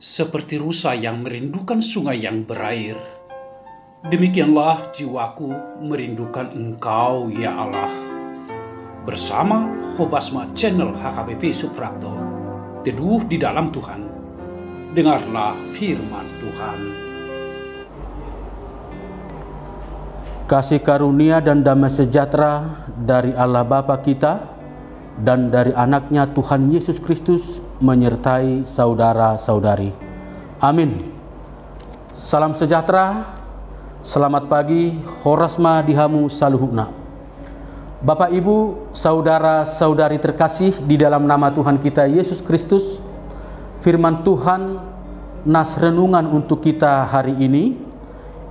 Seperti rusa yang merindukan sungai yang berair, demikianlah jiwaku merindukan Engkau, ya Allah. Bersama Hobasma Channel HKBP Suprapto, teduh di dalam Tuhan. Dengarlah firman Tuhan. Kasih karunia dan damai sejahtera dari Allah Bapa kita dan dari anaknya Tuhan Yesus Kristus menyertai saudara-saudari. Amin. Salam sejahtera, selamat pagi, Horasma Dihamu Saluhuna. Bapak Ibu, saudara-saudari terkasih di dalam nama Tuhan kita Yesus Kristus, firman Tuhan nas renungan untuk kita hari ini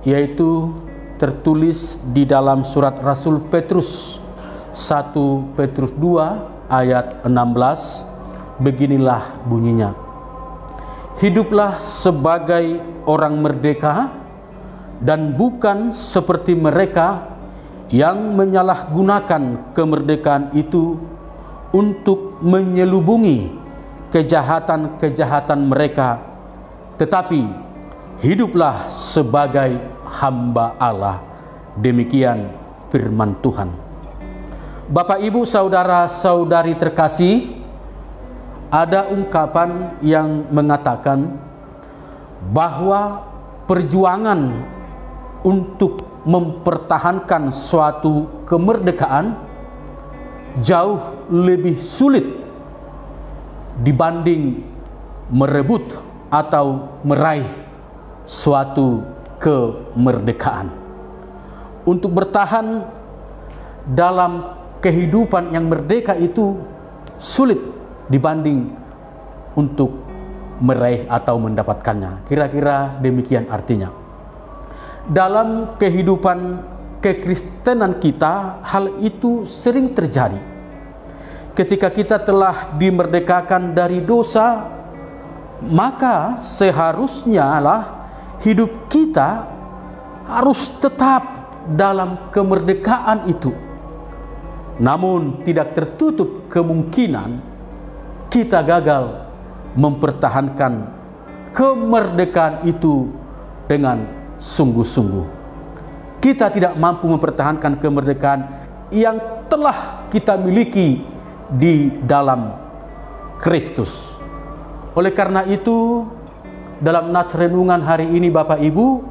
yaitu tertulis di dalam surat Rasul Petrus 1 Petrus 2 ayat 16. Beginilah bunyinya: hiduplah sebagai orang merdeka dan bukan seperti mereka yang menyalahgunakan kemerdekaan itu untuk menyelubungi kejahatan-kejahatan mereka, tetapi hiduplah sebagai hamba Allah. Demikian firman Tuhan. Bapak Ibu, saudara-saudari terkasih, ada ungkapan yang mengatakan bahwa perjuangan untuk mempertahankan suatu kemerdekaan jauh lebih sulit dibanding merebut atau meraih suatu kemerdekaan. Untuk bertahan dalam kehidupan yang merdeka itu sulit dibanding untuk meraih atau mendapatkannya. Kira-kira demikian artinya. Dalam kehidupan kekristenan kita, hal itu sering terjadi. Ketika kita telah dimerdekakan dari dosa, maka seharusnya lah hidup kita harus tetap dalam kemerdekaan itu. Namun tidak tertutup kemungkinan kita gagal mempertahankan kemerdekaan itu dengan sungguh-sungguh. Kita tidak mampu mempertahankan kemerdekaan yang telah kita miliki di dalam Kristus. Oleh karena itu, dalam nas renungan hari ini Bapak Ibu,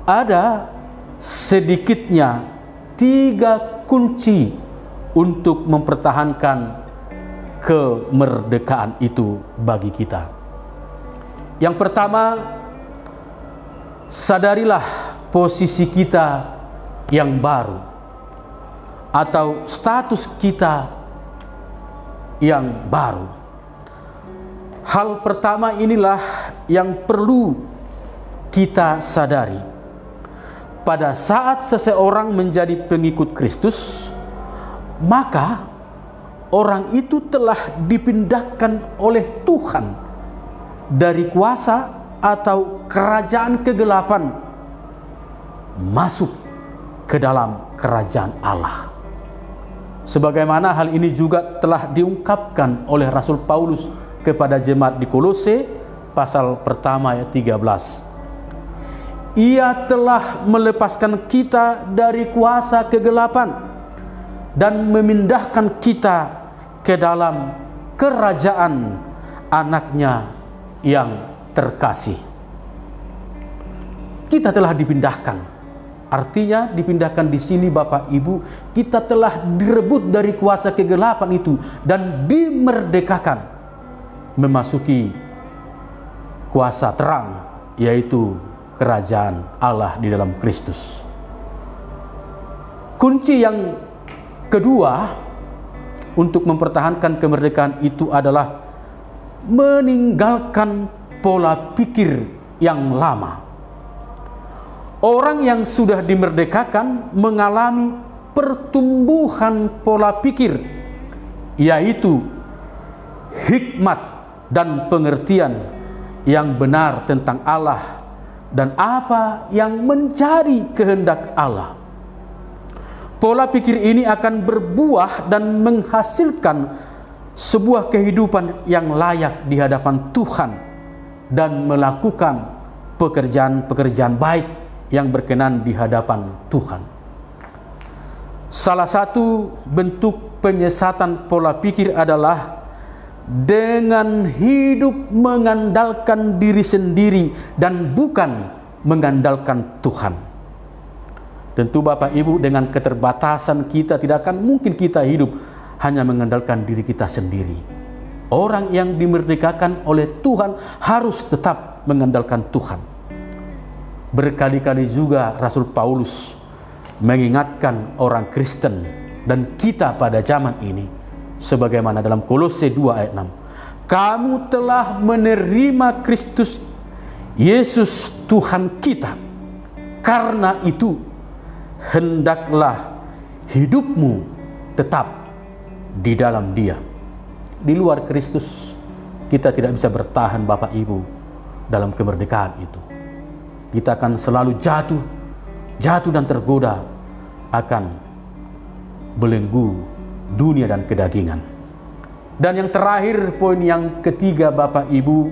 ada sedikitnya 3 kunci untuk mempertahankan kemerdekaan itu bagi kita. Yang pertama, sadarilah posisi kita yang baru atau status kita yang baru. Hal pertama inilah yang perlu kita sadari. Pada saat seseorang menjadi pengikut Kristus, maka orang itu telah dipindahkan oleh Tuhan dari kuasa atau kerajaan kegelapan masuk ke dalam kerajaan Allah. Sebagaimana hal ini juga telah diungkapkan oleh Rasul Paulus kepada jemaat di Kolose pasal pertama ayat 13. Ia telah melepaskan kita dari kuasa kegelapan dan memindahkan kita ke dalam kerajaan anaknya yang terkasih. Kita telah dipindahkan. Artinya dipindahkan di sini Bapak Ibu, kita telah direbut dari kuasa kegelapan itu dan dimerdekakan memasuki kuasa terang, yaitu kerajaan Allah di dalam Kristus. Kunci yang kedua untuk mempertahankan kemerdekaan itu adalah meninggalkan pola pikir yang lama. Orang yang sudah dimerdekakan mengalami pertumbuhan pola pikir, yaitu hikmat dan pengertian yang benar tentang Allah dan apa yang menjadi kehendak Allah. Pola pikir ini akan berbuah dan menghasilkan sebuah kehidupan yang layak di hadapan Tuhan dan melakukan pekerjaan-pekerjaan baik yang berkenan di hadapan Tuhan. Salah satu bentuk penyesatan pola pikir adalah dengan hidup mengandalkan diri sendiri dan bukan mengandalkan Tuhan. Tentu Bapak Ibu, dengan keterbatasan kita tidak akan mungkin kita hidup hanya mengandalkan diri kita sendiri. Orang yang dimerdekakan oleh Tuhan harus tetap mengandalkan Tuhan. Berkali-kali juga Rasul Paulus mengingatkan orang Kristen dan kita pada zaman ini, sebagaimana dalam Kolose 2 ayat 6. Kamu telah menerima Kristus Yesus Tuhan kita. Karena itu, hendaklah hidupmu tetap di dalam Dia. Di luar Kristus, kita tidak bisa bertahan Bapak Ibu dalam kemerdekaan itu. Kita akan selalu jatuh dan tergoda akan belenggu dunia dan kedagingan. Dan yang terakhir, poin yang ketiga Bapak Ibu,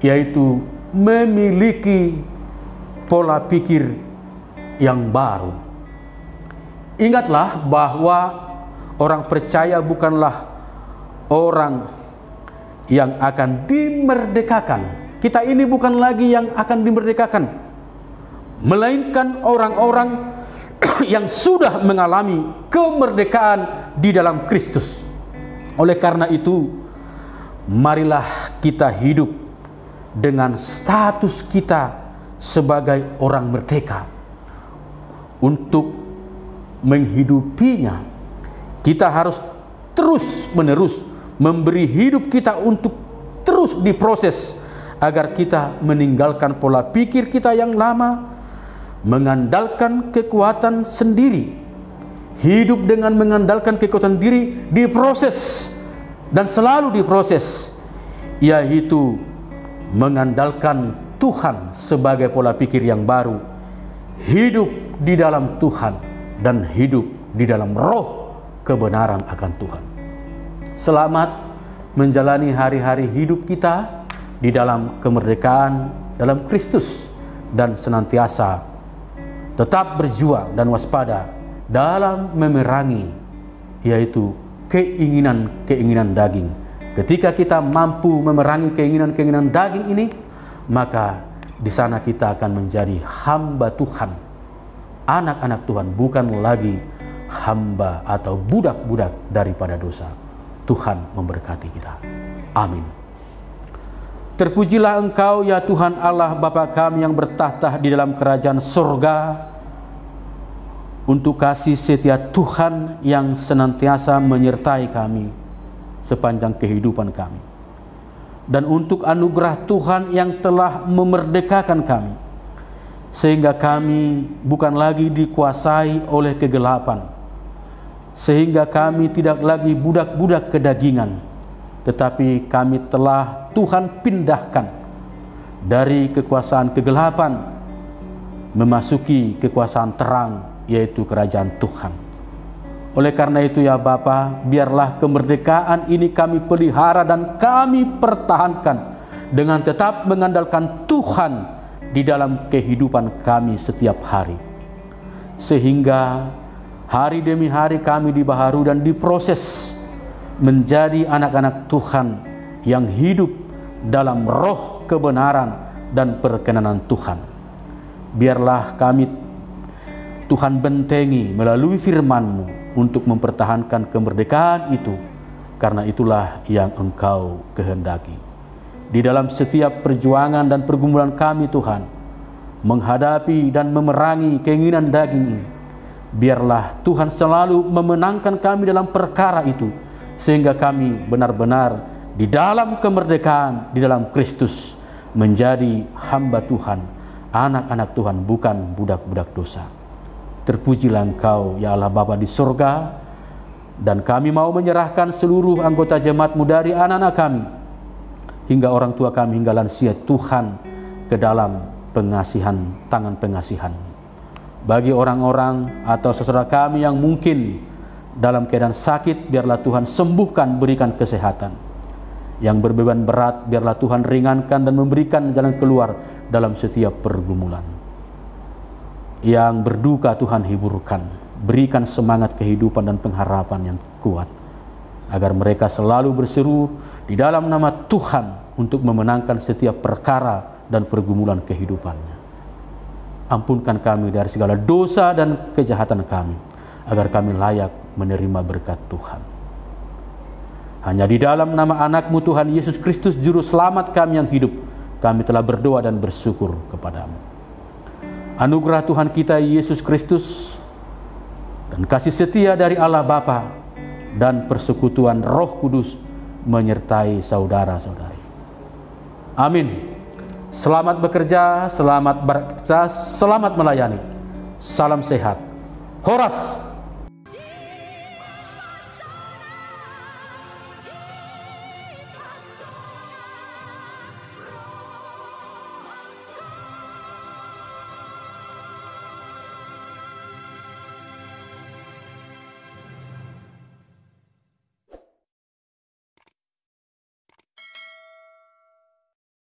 yaitu memiliki pola pikir yang baru. Ingatlah bahwa orang percaya bukanlah orang yang akan dimerdekakan. Kita ini bukan lagi yang akan dimerdekakan, melainkan orang-orang yang sudah mengalami kemerdekaan di dalam Kristus. Oleh karena itu, marilah kita hidup dengan status kita sebagai orang merdeka. Untuk menghidupinya, kita harus terus-menerus memberi hidup kita untuk terus diproses agar kita meninggalkan pola pikir kita yang lama, mengandalkan kekuatan sendiri. Hidup dengan mengandalkan kekuatan diri diproses dan selalu diproses, yaitu mengandalkan Tuhan sebagai pola pikir yang baru, hidup di dalam Tuhan dan hidup di dalam roh kebenaran akan Tuhan. Selamat menjalani hari-hari hidup kita di dalam kemerdekaan dalam Kristus, dan senantiasa tetap berjuang dan waspada dalam memerangi, yaitu keinginan-keinginan daging. Ketika kita mampu memerangi keinginan-keinginan daging ini, maka di sana kita akan menjadi hamba Tuhan, anak-anak Tuhan, bukan lagi hamba atau budak-budak daripada dosa. Tuhan memberkati kita. Amin. Terpujilah Engkau ya Tuhan Allah Bapa kami yang bertahta di dalam kerajaan surga, untuk kasih setia Tuhan yang senantiasa menyertai kami sepanjang kehidupan kami, dan untuk anugerah Tuhan yang telah memerdekakan kami, sehingga kami bukan lagi dikuasai oleh kegelapan, sehingga kami tidak lagi budak-budak kedagingan, tetapi kami telah Tuhan pindahkan dari kekuasaan kegelapan memasuki kekuasaan terang, yaitu kerajaan Tuhan. Oleh karena itu ya Bapa, biarlah kemerdekaan ini kami pelihara dan kami pertahankan dengan tetap mengandalkan Tuhan di dalam kehidupan kami setiap hari, sehingga hari demi hari kami dibaharui dan diproses menjadi anak-anak Tuhan yang hidup dalam roh kebenaran dan perkenanan Tuhan. Biarlah kami Tuhan bentengi melalui firman-Mu untuk mempertahankan kemerdekaan itu, karena itulah yang Engkau kehendaki. Di dalam setiap perjuangan dan pergumulan kami Tuhan, menghadapi dan memerangi keinginan daging ini, biarlah Tuhan selalu memenangkan kami dalam perkara itu, sehingga kami benar-benar di dalam kemerdekaan di dalam Kristus menjadi hamba Tuhan, anak-anak Tuhan, bukan budak-budak dosa. Terpujilah Engkau ya Allah Bapa di surga, dan kami mau menyerahkan seluruh anggota jemaat-Mu dari anak-anak kami hingga orang tua kami hingga lansia Tuhan ke dalam pengasihan, tangan pengasihan. Bagi orang-orang atau saudara kami yang mungkin dalam keadaan sakit, biarlah Tuhan sembuhkan, berikan kesehatan. Yang berbeban berat, biarlah Tuhan ringankan dan memberikan jalan keluar dalam setiap pergumulan. Yang berduka Tuhan hiburkan, berikan semangat kehidupan dan pengharapan yang kuat, agar mereka selalu berseru di dalam nama Tuhan untuk memenangkan setiap perkara dan pergumulan kehidupannya. Ampunkan kami dari segala dosa dan kejahatan kami, agar kami layak menerima berkat Tuhan. Hanya di dalam nama anak-Mu Tuhan Yesus Kristus, Juru Selamat kami yang hidup, kami telah berdoa dan bersyukur kepadamu. Anugerah Tuhan kita Yesus Kristus dan kasih setia dari Allah Bapa dan persekutuan Roh Kudus menyertai saudara-saudari. Amin. Selamat bekerja, selamat beraktivitas, selamat melayani. Salam sehat. Horas.